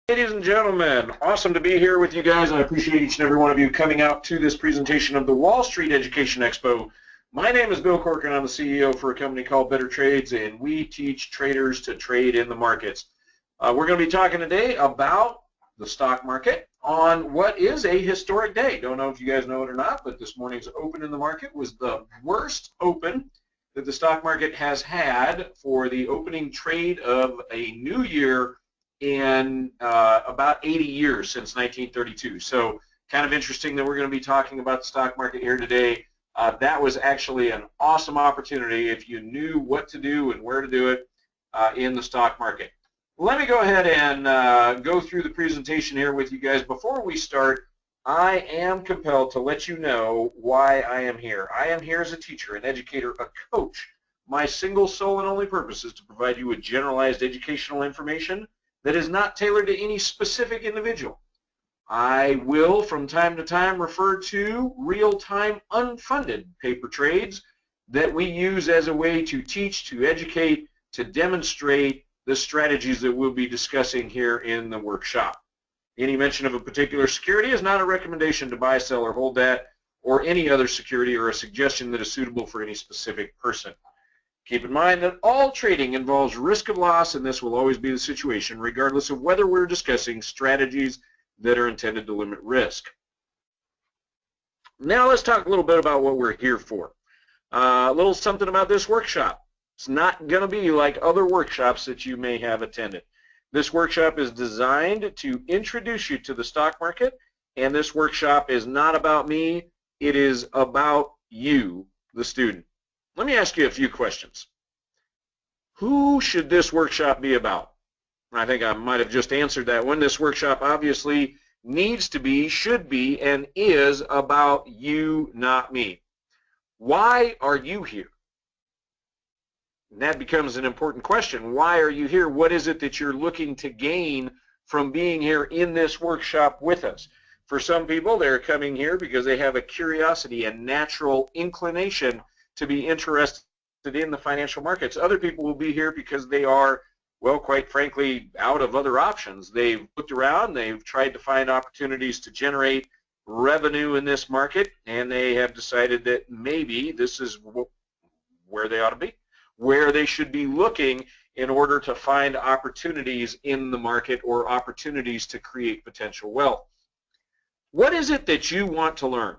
Ladies and gentlemen, awesome to be here with you guys. I appreciate each and every one of you coming out to this presentation of the Wall Street Education Expo. My name is Bill Corcoran. I'm the CEO for a company called Better Trades, and we teach traders to trade in the markets. We're going to be talking today about the stock market on what is a historic day. Don't know if you guys know it or not, but this morning's open in the market was the worst open that the stock market has had for the opening trade of a new year in about 80 years since 1932. So kind of interesting that we're going to be talking about the stock market here today. That was actually an awesome opportunity if you knew what to do and where to do it in the stock market. Let me go ahead and go through the presentation here with you guys. Before we start, I am compelled to let you know why I am here. I am here as a teacher, an educator, a coach. My single, sole, and only purpose is to provide you with generalized educational information that is not tailored to any specific individual. I will, from time to time, refer to real-time unfunded paper trades that we use as a way to teach, to educate, to demonstrate the strategies that we'll be discussing here in the workshop. Any mention of a particular security is not a recommendation to buy, sell, or hold that, or any other security, or a suggestion that is suitable for any specific person. Keep in mind that all trading involves risk of loss, and this will always be the situation, regardless of whether we're discussing strategies that are intended to limit risk. Now let's talk a little bit about what we're here for. A little something about this workshop. It's not going to be like other workshops that you may have attended. This workshop is designed to introduce you to the stock market, and this workshop is not about me. It is about you, the student. Let me ask you a few questions. Who should this workshop be about? I think I might have just answered that one. This workshop obviously needs to be, should be, and is about you, not me. Why are you here? And that becomes an important question. Why are you here? What is it that you're looking to gain from being here in this workshop with us? For some people, they're coming here because they have a curiosity, a natural inclination to be interested in the financial markets. Other people will be here because they are, well, quite frankly, out of other options. They've looked around, they've tried to find opportunities to generate revenue in this market, and they have decided that maybe this is where they ought to be, where they should be looking in order to find opportunities in the market or opportunities to create potential wealth. What is it that you want to learn?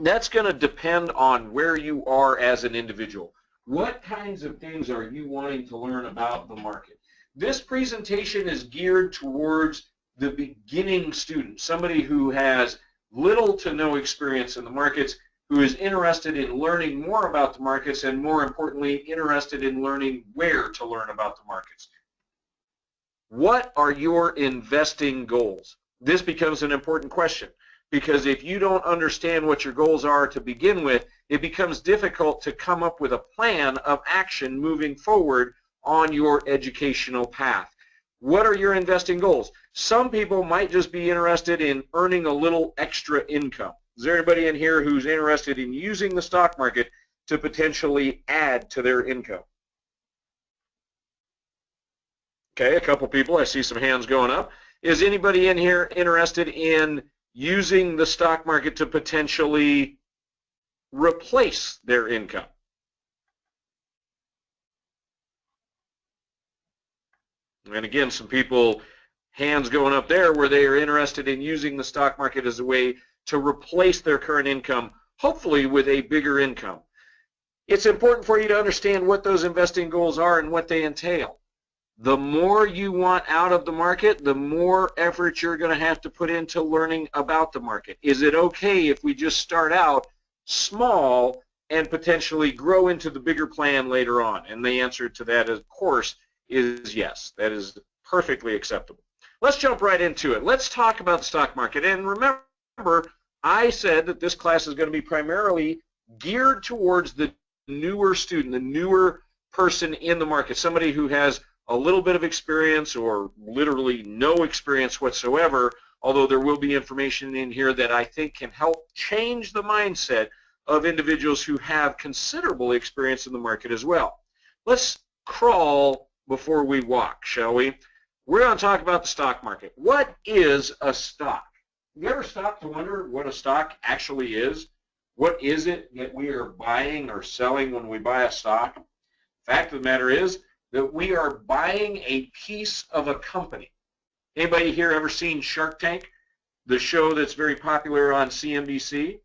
That's going to depend on where you are as an individual. What kinds of things are you wanting to learn about the market? This presentation is geared towards the beginning student, somebody who has little to no experience in the markets, who is interested in learning more about the markets, and more importantly, interested in learning where to learn about the markets. What are your investing goals? This becomes an important question, because if you don't understand what your goals are to begin with, it becomes difficult to come up with a plan of action moving forward on your educational path. What are your investing goals? Some people might just be interested in earning a little extra income. Is there anybody in here who's interested in using the stock market to potentially add to their income? Okay, a couple people. I see some hands going up. Is anybody in here interested in using the stock market to potentially replace their income? And again, some people, hands going up there, where they are interested in using the stock market as a way to replace their current income, hopefully with a bigger income. It's important for you to understand what those investing goals are and what they entail. The more you want out of the market, the more effort you're going to have to put into learning about the market. Is it okay if we just start out small and potentially grow into the bigger plan later on? And the answer to that, of course, is yes. That is perfectly acceptable. Let's jump right into it. Let's talk about the stock market. And remember, I said that this class is going to be primarily geared towards the newer student, the newer person in the market, somebody who has a little bit of experience or literally no experience whatsoever, although there will be information in here that I think can help change the mindset of individuals who have considerable experience in the market as well. Let's crawl before we walk, shall we? We're going to talk about the stock market. What is a stock? Have you ever stopped to wonder what a stock actually is? What is it that we are buying or selling when we buy a stock? Fact of the matter is that we are buying a piece of a company. Anybody here ever seen Shark Tank, the show that's very popular on CNBC?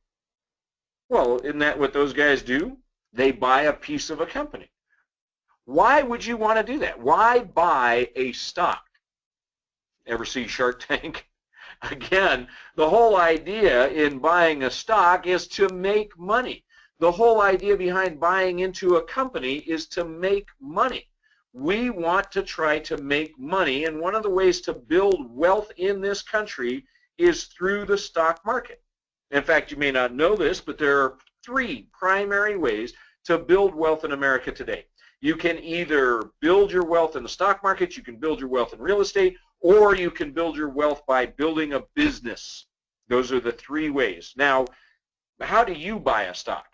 Well, isn't that what those guys do? They buy a piece of a company. Why would you want to do that? Why buy a stock? Ever see Shark Tank? Again, the whole idea in buying a stock is to make money. The whole idea behind buying into a company is to make money. We want to try to make money, and one of the ways to build wealth in this country is through the stock market. In fact, you may not know this, but there are three primary ways to build wealth in America today. You can either build your wealth in the stock market, you can build your wealth in real estate, or you can build your wealth by building a business. Those are the three ways. Now, how do you buy a stock?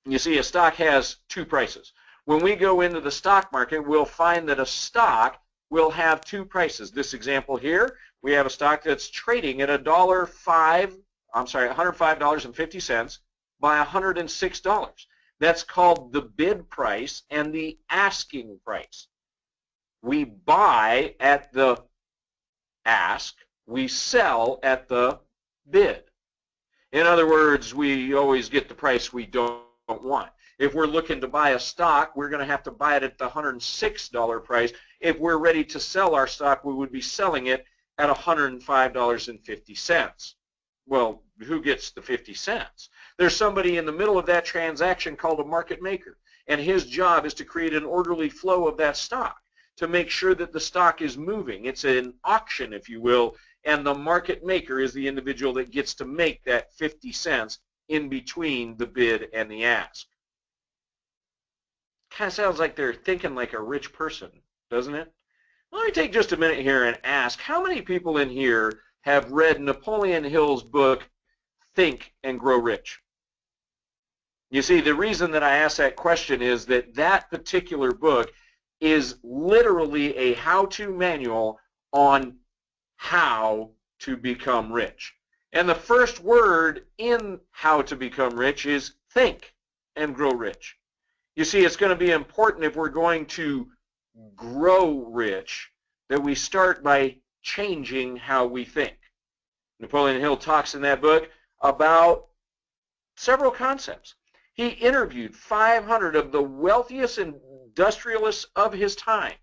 You see, a stock has two prices. When we go into the stock market, we'll find that a stock will have two prices. This example here, we have a stock that's trading at $105.50 by $106. That's called the bid price and the asking price. We buy at the ask, we sell at the bid. In other words, we always get the price we don't want. If we're looking to buy a stock, we're going to have to buy it at the $106 price. If we're ready to sell our stock, we would be selling it at $105.50. Well, who gets the 50 cents? There's somebody in the middle of that transaction called a market maker, and his job is to create an orderly flow of that stock to make sure that the stock is moving. It's an auction, if you will, and the market maker is the individual that gets to make that 50 cents in between the bid and the ask. Kind of sounds like they're thinking like a rich person, doesn't it? Let me take just a minute here and ask, how many people in here have read Napoleon Hill's book, Think and Grow Rich? You see, the reason that I ask that question is that that particular book is literally a how-to manual on how to become rich. And the first word in how to become rich is think and grow rich. You see, it's going to be important if we're going to grow rich that we start by changing how we think. Napoleon Hill talks in that book about several concepts. He interviewed 500 of the wealthiest industrialists of his time.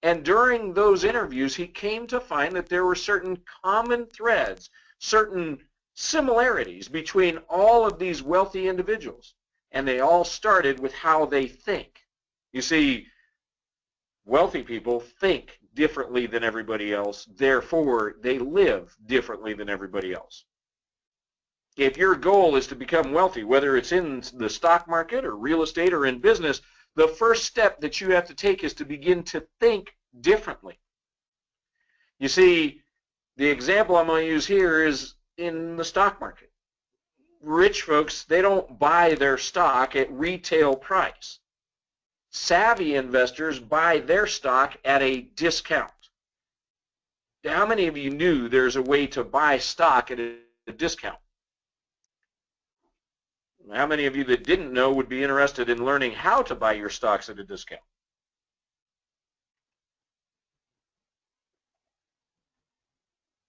And during those interviews, he came to find that there were certain common threads, certain similarities between all of these wealthy individuals. And they all started with how they think. You see, wealthy people think differently than everybody else, therefore they live differently than everybody else. If your goal is to become wealthy, whether it's in the stock market or real estate or in business, the first step that you have to take is to begin to think differently. You see, the example I'm going to use here is in the stock market. Rich folks, they don't buy their stock at retail price. Savvy investors buy their stock at a discount. How many of you knew there's a way to buy stock at a discount? How many of you that didn't know would be interested in learning how to buy your stocks at a discount?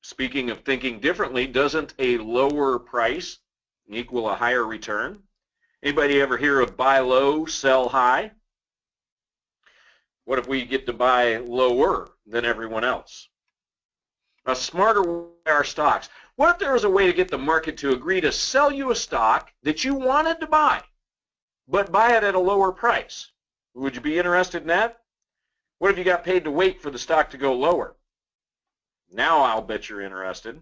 Speaking of thinking differently, doesn't a lower price equal a higher return? Anybody ever hear of buy low, sell high? What if we get to buy lower than everyone else? A smarter way to buy our stocks. What if there was a way to get the market to agree to sell you a stock that you wanted to buy, but buy it at a lower price? Would you be interested in that? What if you got paid to wait for the stock to go lower? Now I'll bet you're interested.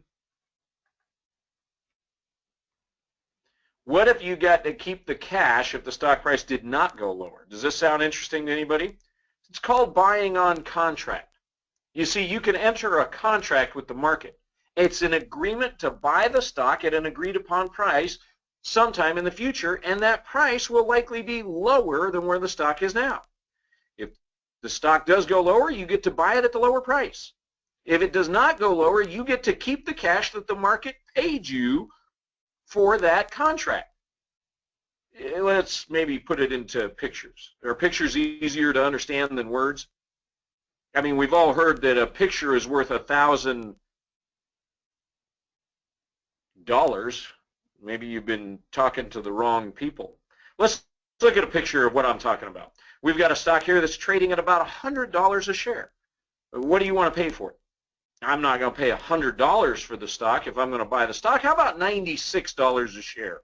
What if you got to keep the cash if the stock price did not go lower? Does this sound interesting to anybody? It's called buying on contract. You see, you can enter a contract with the market. It's an agreement to buy the stock at an agreed upon price sometime in the future, and that price will likely be lower than where the stock is now. If The stock does go lower, you get to buy it at the lower price. If it does not go lower, you get to keep the cash that the market paid you for that contract. Let's maybe put it into pictures. Are pictures easier to understand than words? I mean, we've all heard that a picture is worth $1,000. Maybe you've been talking to the wrong people. Let's look at a picture of what I'm talking about. We've got a stock here that's trading at about $100 a share. What do you want to pay for it? I'm not going to pay $100 for the stock if I'm going to buy the stock. How about $96 a share?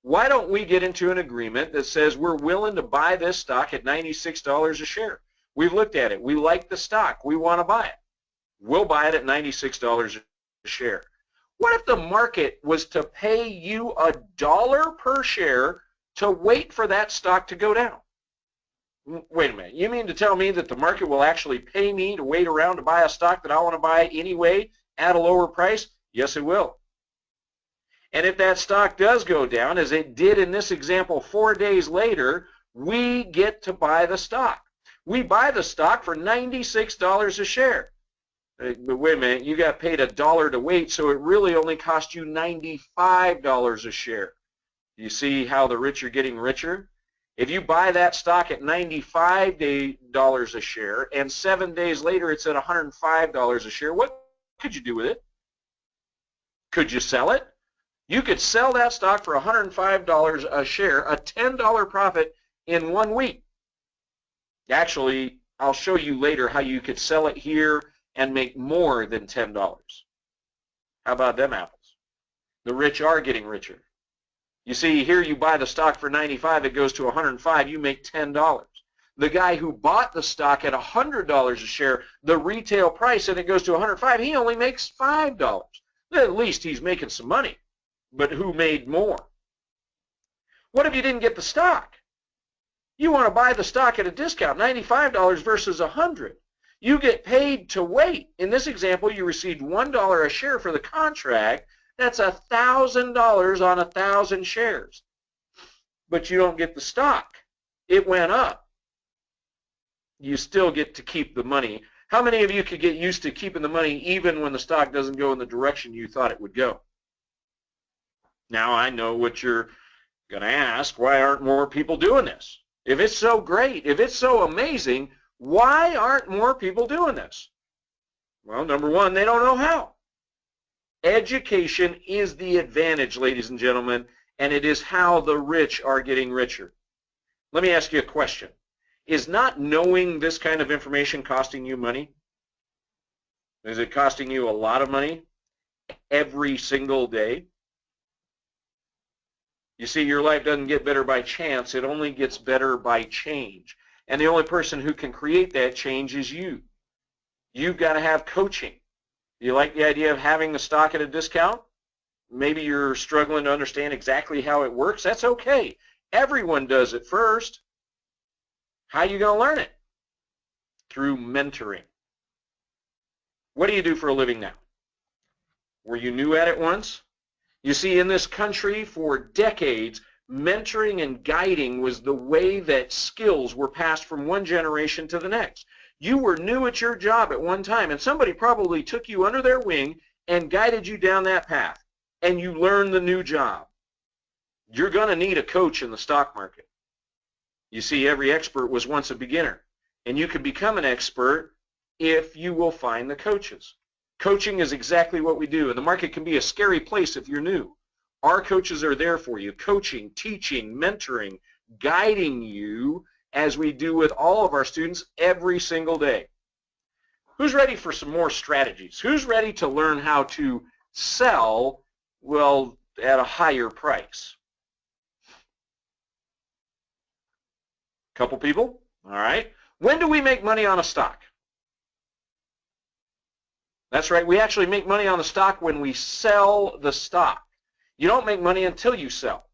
Why don't we get into an agreement that says we're willing to buy this stock at $96 a share? We've looked at it. We like the stock. We want to buy it. We'll buy it at $96 a share. What if the market was to pay you $1 per share to wait for that stock to go down? Wait a minute. You mean to tell me that the market will actually pay me to wait around to buy a stock that I want to buy anyway at a lower price? Yes, it will. And if that stock does go down, as it did in this example 4 days later, we get to buy the stock. We buy the stock for $96 a share. But wait a minute, you got paid $1 to wait, so it really only cost you $95 a share. You see how the rich are getting richer? If you buy that stock at $95 a share and 7 days later it's at $105 a share, what could you do with it? Could you sell it? You could sell that stock for $105 a share, a $10 profit in 1 week. Actually, I'll show you later how you could sell it here and make more than $10. How about them apples? The rich are getting richer. You see, here you buy the stock for $95, it goes to $105, you make $10. The guy who bought the stock at $100 a share, the retail price, and it goes to $105, he only makes $5. At least he's making some money. But who made more? What if you didn't get the stock? You want to buy the stock at a discount, $95 versus $100. You get paid to wait. In this example, you received $1 a share for the contract. That's $1,000 on 1,000 shares. But you don't get the stock. It went up. You still get to keep the money. How many of you could get used to keeping the money even when the stock doesn't go in the direction you thought it would go? Now I know what you're going to ask. Why aren't more people doing this? If it's so great, if it's so amazing, why aren't more people doing this? Well, number one, they don't know how. Education is the advantage, ladies and gentlemen, and it is how the rich are getting richer. Let me ask you a question. Is not knowing this kind of information costing you money? Is it costing you a lot of money every single day? You see, your life doesn't get better by chance. It only gets better by change. And the only person who can create that change is you. You've got to have coaching. You like the idea of having the stock at a discount? Maybe you're struggling to understand exactly how it works. That's okay. Everyone does it first. How are you going to learn it? Through mentoring. What do you do for a living now? Were you new at it once? You see, in this country for decades, mentoring and guiding was the way that skills were passed from one generation to the next. You were new at your job at one time, and somebody probably took you under their wing and guided you down that path, and you learned the new job. You're going to need a coach in the stock market. You see, every expert was once a beginner, and you can become an expert if you will find the coaches. Coaching is exactly what we do, and the market can be a scary place if you're new. Our coaches are there for you, coaching, teaching, mentoring, guiding you as we do with all of our students every single day. Who's ready for some more strategies? Who's ready to learn how to sell, well, at a higher price? Couple people? All right. When do we make money on a stock? That's right. We actually make money on the stock when we sell the stock. You don't make money until you sell.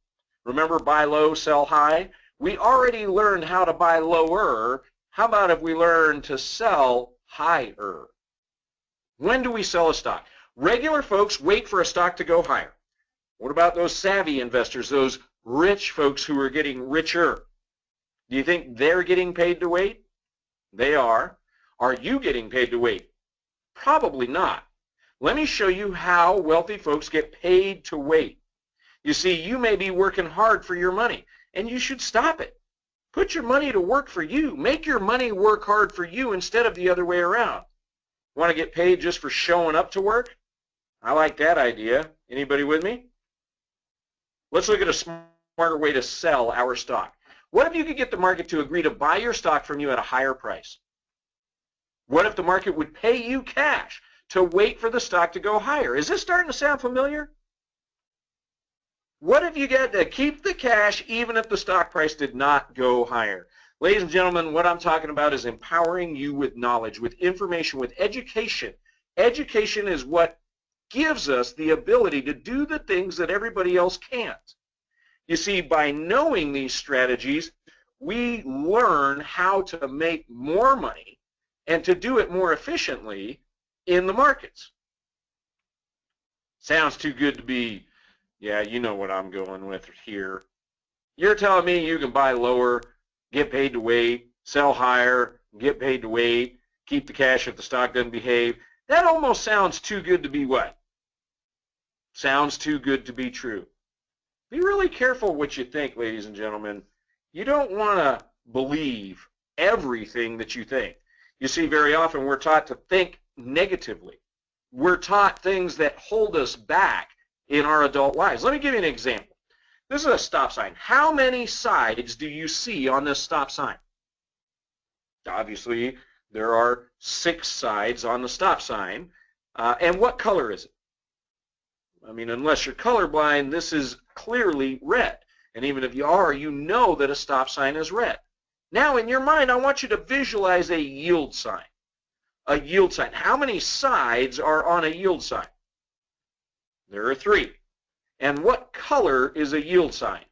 Remember, buy low, sell high? We already learned how to buy lower. How about if we learn to sell higher? When do we sell a stock? Regular folks wait for a stock to go higher. What about those savvy investors, those rich folks who are getting richer? Do you think they're getting paid to wait? They are. Are you getting paid to wait? Probably not. Let me show you how wealthy folks get paid to wait. You see, you may be working hard for your money, and you should stop it. Put your money to work for you. Make your money work hard for you instead of the other way around. Want to get paid just for showing up to work? I like that idea. Anybody with me? Let's look at a smarter way to sell our stock. What if you could get the market to agree to buy your stock from you at a higher price? What if the market would pay you cash to wait for the stock to go higher? Is this starting to sound familiar? What if you get to keep the cash even if the stock price did not go higher? Ladies and gentlemen, what I'm talking about is empowering you with knowledge, with information, with education. Education is what gives us the ability to do the things that everybody else can't. You see, by knowing these strategies, we learn how to make more money and to do it more efficiently in the markets. Sounds too good to be, yeah, you know what I'm going with here. You're telling me you can buy lower, get paid to wait, sell higher, get paid to wait, keep the cash if the stock doesn't behave. That almost sounds too good to be what? Sounds too good to be true. Be really careful what you think, ladies and gentlemen. You don't want to believe everything that you think. You see, very often we're taught to think negatively. We're taught things that hold us back in our adult lives. Let me give you an example. This is a stop sign. How many sides do you see on this stop sign? Obviously, there are 6 sides on the stop sign. And what color is it? I mean, unless you're colorblind, this is clearly red. And even if you are, you know that a stop sign is red. Now, in your mind, I want you to visualize a yield sign. A yield sign. How many sides are on a yield sign? There are 3. And what color is a yield sign?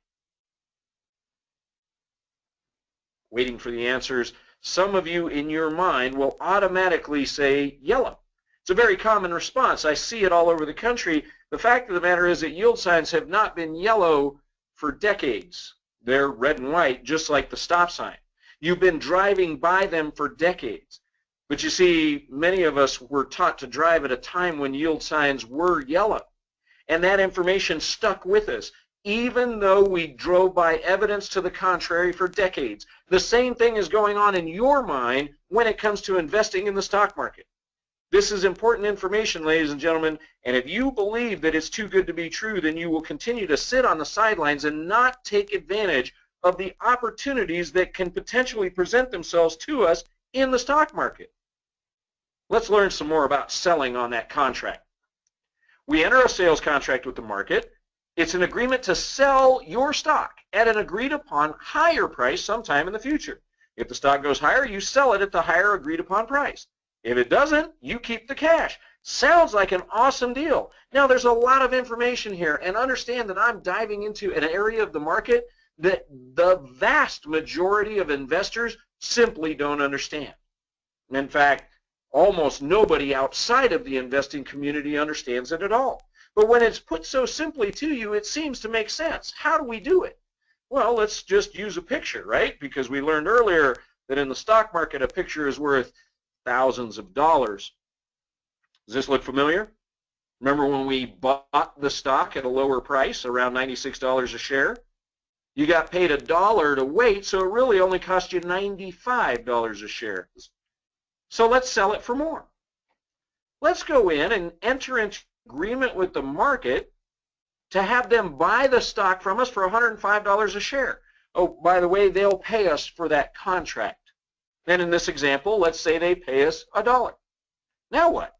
Waiting for the answers. Some of you in your mind will automatically say yellow. It's a very common response. I see it all over the country. The fact of the matter is that yield signs have not been yellow for decades. They're red and white, just like the stop sign. You've been driving by them for decades. But you see, many of us were taught to drive at a time when yield signs were yellow. And that information stuck with us, even though we drove by evidence to the contrary for decades. The same thing is going on in your mind when it comes to investing in the stock market. This is important information, ladies and gentlemen, and if you believe that it's too good to be true, then you will continue to sit on the sidelines and not take advantage of the opportunities that can potentially present themselves to us in the stock market. Let's learn some more about selling on that contract. We enter a sales contract with the market. It's an agreement to sell your stock at an agreed upon higher price sometime in the future. If the stock goes higher, you sell it at the higher agreed upon price. If it doesn't, you keep the cash. Sounds like an awesome deal. Now, there's a lot of information here, and understand that I'm diving into an area of the market that the vast majority of investors simply don't understand. In fact, almost nobody outside of the investing community understands it at all. But when it's put so simply to you, it seems to make sense. How do we do it? Well, let's just use a picture, right? Because we learned earlier that in the stock market, a picture is worth thousands of dollars. Does this look familiar? Remember when we bought the stock at a lower price, around $96 a share? You got paid $1 to wait, so it really only cost you $95 a share. So let's sell it for more. Let's go in and enter into agreement with the market to have them buy the stock from us for $105 a share. Oh, by the way, they'll pay us for that contract. Then in this example, let's say they pay us $1. Now what?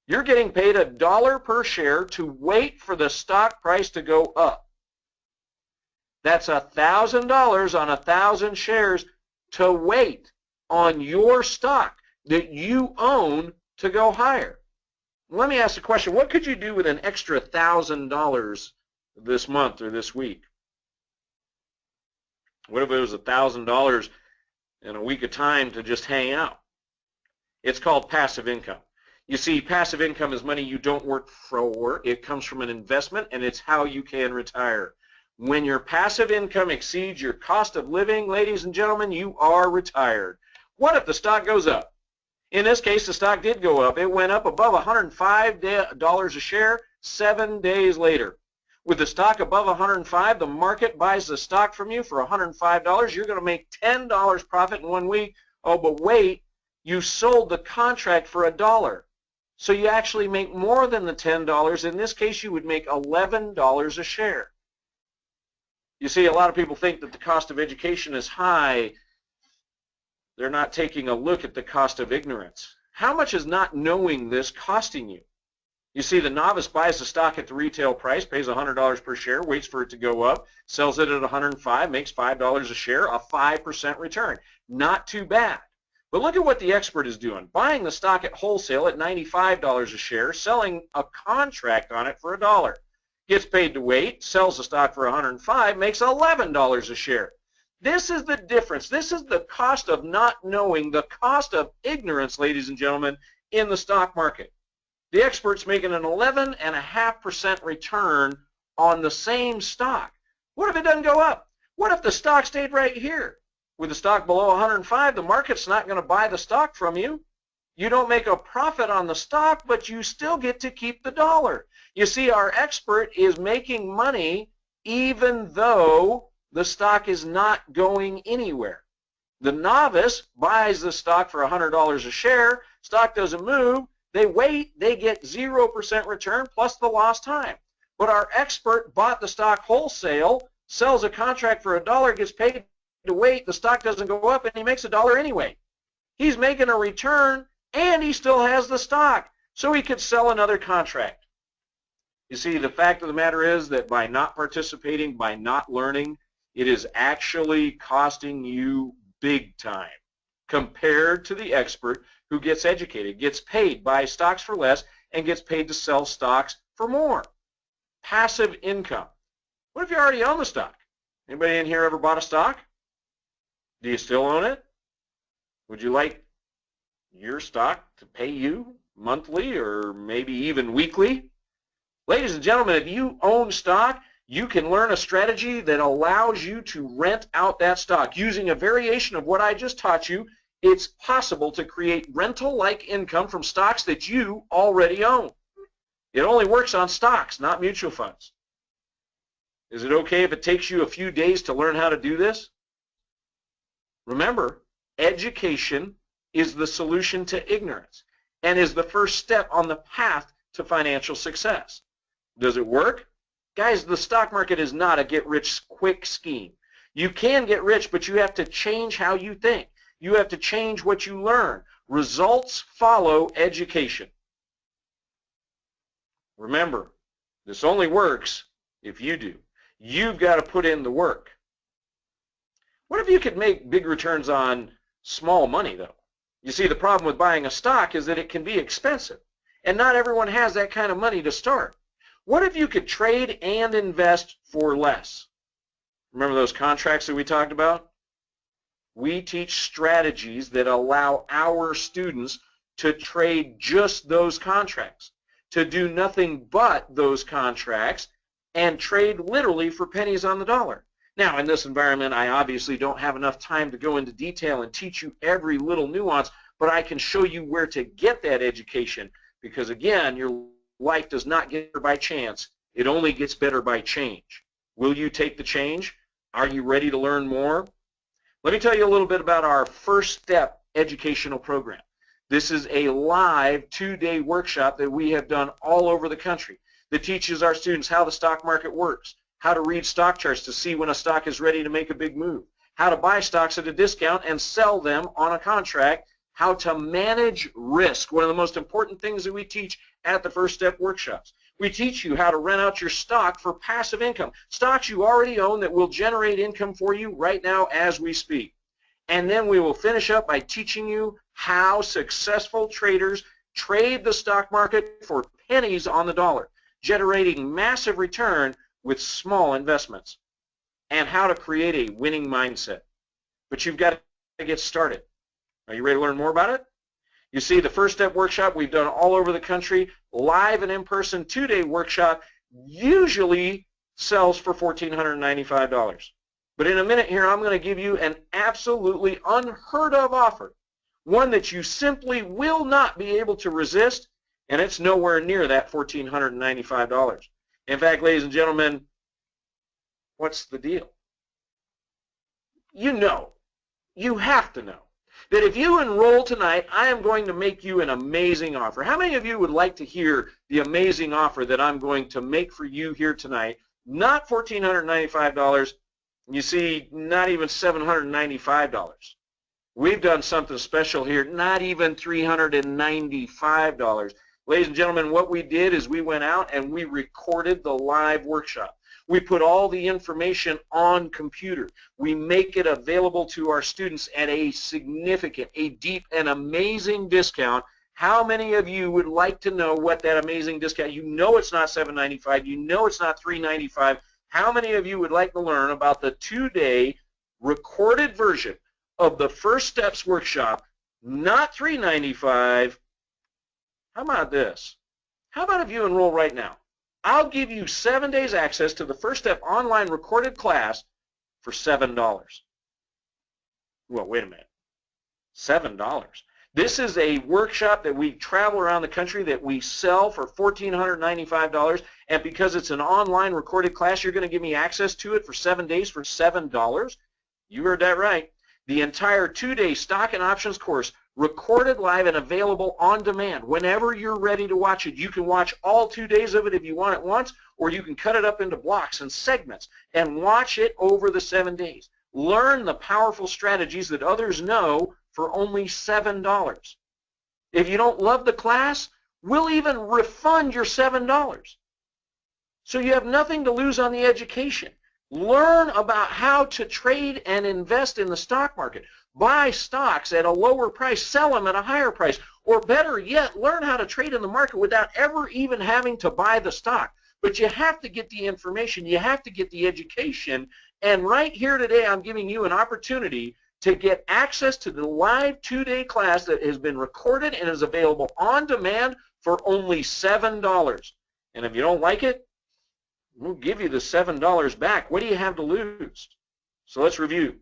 You're getting paid $1 per share to wait for the stock price to go up. That's $1,000 on 1,000 shares to wait on your stock that you own to go higher. Let me ask a question. What could you do with an extra $1,000 this month or this week? What if it was $1,000 in a week of time to just hang out? It's called passive income. You see, passive income is money you don't work for. It comes from an investment, and it's how you can retire. When your passive income exceeds your cost of living, ladies and gentlemen, you are retired. What if the stock goes up? In this case, the stock did go up. It went up above $105 a share 7 days later. With the stock above 105, the market buys the stock from you for $105. You're going to make $10 profit in 1 week. Oh, but wait, you sold the contract for $1. So you actually make more than the $10. In this case, you would make $11 a share. You see, a lot of people think that the cost of education is high. They're not taking a look at the cost of ignorance. How much is not knowing this costing you? You see, the novice buys the stock at the retail price, pays $100 per share, waits for it to go up, sells it at $105, makes $5 a share, a 5% return. Not too bad. But look at what the expert is doing. Buying the stock at wholesale at $95 a share, selling a contract on it for $1. Gets paid to wait, sells the stock for $105, makes $11 a share. This is the difference. This is the cost of not knowing, the cost of ignorance, ladies and gentlemen, in the stock market. The expert's making an 11.5% return on the same stock. What if it doesn't go up? What if the stock stayed right here? With the stock below 105, the market's not going to buy the stock from you. You don't make a profit on the stock, but you still get to keep the dollar. You see, our expert is making money even though the stock is not going anywhere. The novice buys the stock for $100 a share. Stock doesn't move. They wait. They get 0% return plus the lost time. But our expert bought the stock wholesale, sells a contract for $1, gets paid to wait. The stock doesn't go up, and he makes $1 anyway. He's making a return, and he still has the stock, so he could sell another contract. You see, the fact of the matter is that by not participating, by not learning, it is actually costing you big time compared to the expert who gets educated, gets paid, buys stocks for less, and gets paid to sell stocks for more. Passive income. What if you already own the stock? Anybody in here ever bought a stock? Do you still own it? Would you like your stock to pay you monthly or maybe even weekly? Ladies and gentlemen, if you own stock, you can learn a strategy that allows you to rent out that stock. Using a variation of what I just taught you, it's possible to create rental-like income from stocks that you already own. It only works on stocks, not mutual funds. Is it okay if it takes you a few days to learn how to do this? Remember, education is the solution to ignorance and is the first step on the path to financial success. Does it work? Guys, the stock market is not a get-rich-quick scheme. You can get rich, but you have to change how you think. You have to change what you learn. Results follow education. Remember, this only works if you do. You've got to put in the work. What if you could make big returns on small money, though? You see, the problem with buying a stock is that it can be expensive, and not everyone has that kind of money to start. What if you could trade and invest for less? Remember those contracts that we talked about? We teach strategies that allow our students to trade just those contracts, to do nothing but those contracts, and trade literally for pennies on the dollar. Now, in this environment, I obviously don't have enough time to go into detail and teach you every little nuance, but I can show you where to get that education because, again, your life does not get better by chance. It only gets better by change. Will you take the change? Are you ready to learn more? Let me tell you a little bit about our First Step educational program. This is a live 2-day workshop that we have done all over the country that teaches our students how the stock market works, how to read stock charts to see when a stock is ready to make a big move, how to buy stocks at a discount and sell them on a contract, how to manage risk, one of the most important things that we teach at the First Step workshops. We teach you how to rent out your stock for passive income, stocks you already own that will generate income for you right now as we speak. And then we will finish up by teaching you how successful traders trade the stock market for pennies on the dollar, generating massive return with small investments, and how to create a winning mindset. But you've got to get started. Are you ready to learn more about it? You see, the First Step workshop we've done all over the country, live and in-person 2-day workshop, usually sells for $1,495. But in a minute here, I'm going to give you an absolutely unheard of offer one that you simply will not be able to resist, and it's nowhere near that $1,495. In fact, ladies and gentlemen, what's the deal? You know, you have to know, that if you enroll tonight, I am going to make you an amazing offer. How many of you would like to hear the amazing offer that I'm going to make for you here tonight? Not $1,495. You see, not even $795. We've done something special here, not even $395. Ladies and gentlemen, what we did is we went out and we recorded the live workshop. We put all the information on computer. We make it available to our students at a significant, a deep, and amazing discount. How many of you would like to know what that amazing discount? You know it's not $795. You know it's not $395. How many of you would like to learn about the 2-day recorded version of the First Steps workshop, not $395? How about this? How about if you enroll right now? I'll give you 7 days access to the First Step online recorded class for $7. Well, wait a minute. $7. This is a workshop that we travel around the country that we sell for $1,495, and because it's an online recorded class, you're going to give me access to it for 7 days for $7? You heard that right. The entire 2-day stock and options course, recorded live and available on demand. Whenever you're ready to watch it, you can watch all 2 days of it if you want it once, or you can cut it up into blocks and segments and watch it over the 7 days. Learn the powerful strategies that others know for only $7. If you don't love the class, we'll even refund your $7. So you have nothing to lose on the education. Learn about how to trade and invest in the stock market. Buy stocks at a lower price, sell them at a higher price, or better yet, learn how to trade in the market without ever even having to buy the stock. But you have to get the information, you have to get the education, and right here today I'm giving you an opportunity to get access to the live 2-day class that has been recorded and is available on demand for only $7. And if you don't like it, we'll give you the $7 back. What do you have to lose? So let's review.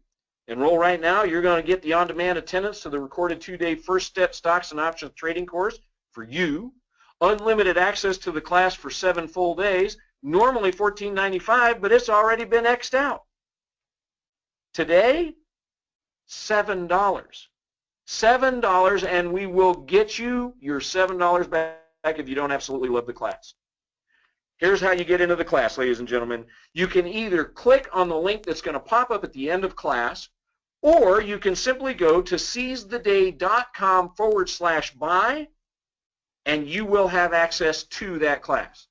Enroll right now. You're going to get the on-demand attendance to the recorded 2-day First Step Stocks and Options Trading course for you. Unlimited access to the class for 7 full days. Normally $14.95, but it's already been X'd out. Today, $7. $7, and we will get you your $7 back if you don't absolutely love the class. Here's how you get into the class, ladies and gentlemen. You can either click on the link that's going to pop up at the end of class, or you can simply go to seizetheday.com/buy, and you will have access to that class.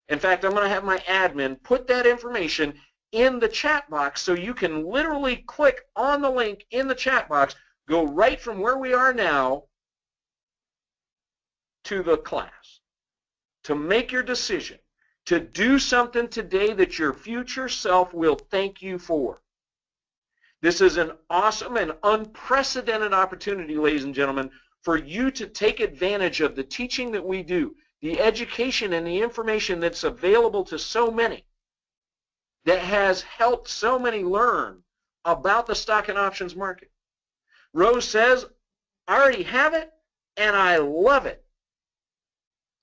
In fact, I'm going to have my admin put that information in the chat box so you can literally click on the link in the chat box, go right from where we are now to the class, to make your decision, to do something today that your future self will thank you for. This is an awesome and unprecedented opportunity, ladies and gentlemen, for you to take advantage of the teaching that we do, the education and the information that's available to so many, that has helped so many learn about the stock and options market. Rose says, I already have it and I love it.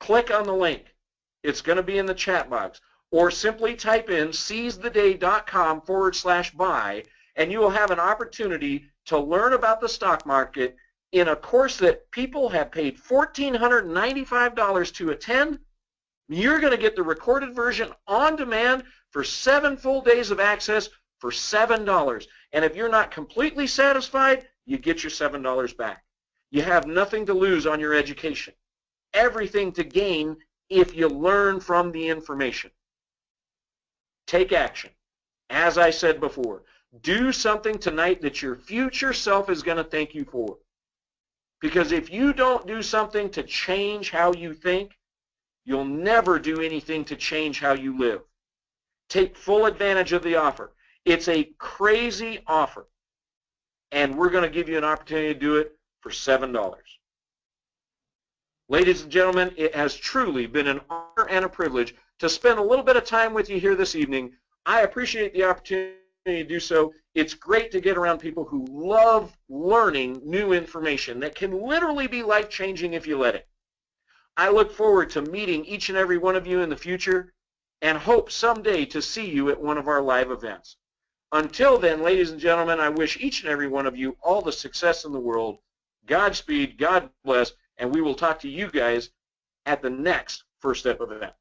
Click on the link. It's going to be in the chat box. Or simply type in seizetheday.com/buy, and you will have an opportunity to learn about the stock market in a course that people have paid $1,495 to attend. You're going to get the recorded version on demand for 7 full days of access for $7. And if you're not completely satisfied, you get your $7 back. You have nothing to lose on your education. Everything to gain if you learn from the information. Take action. As I said before, do something tonight that your future self is going to thank you for. Because if you don't do something to change how you think, you'll never do anything to change how you live. Take full advantage of the offer. It's a crazy offer, and we're going to give you an opportunity to do it for $7. Ladies and gentlemen, it has truly been an honor and a privilege to spend a little bit of time with you here this evening. I appreciate the opportunity to do so. It's great to get around people who love learning new information that can literally be life-changing if you let it. I look forward to meeting each and every one of you in the future and hope someday to see you at one of our live events. Until then, ladies and gentlemen, I wish each and every one of you all the success in the world. Godspeed, God bless, and we will talk to you guys at the next First Step event.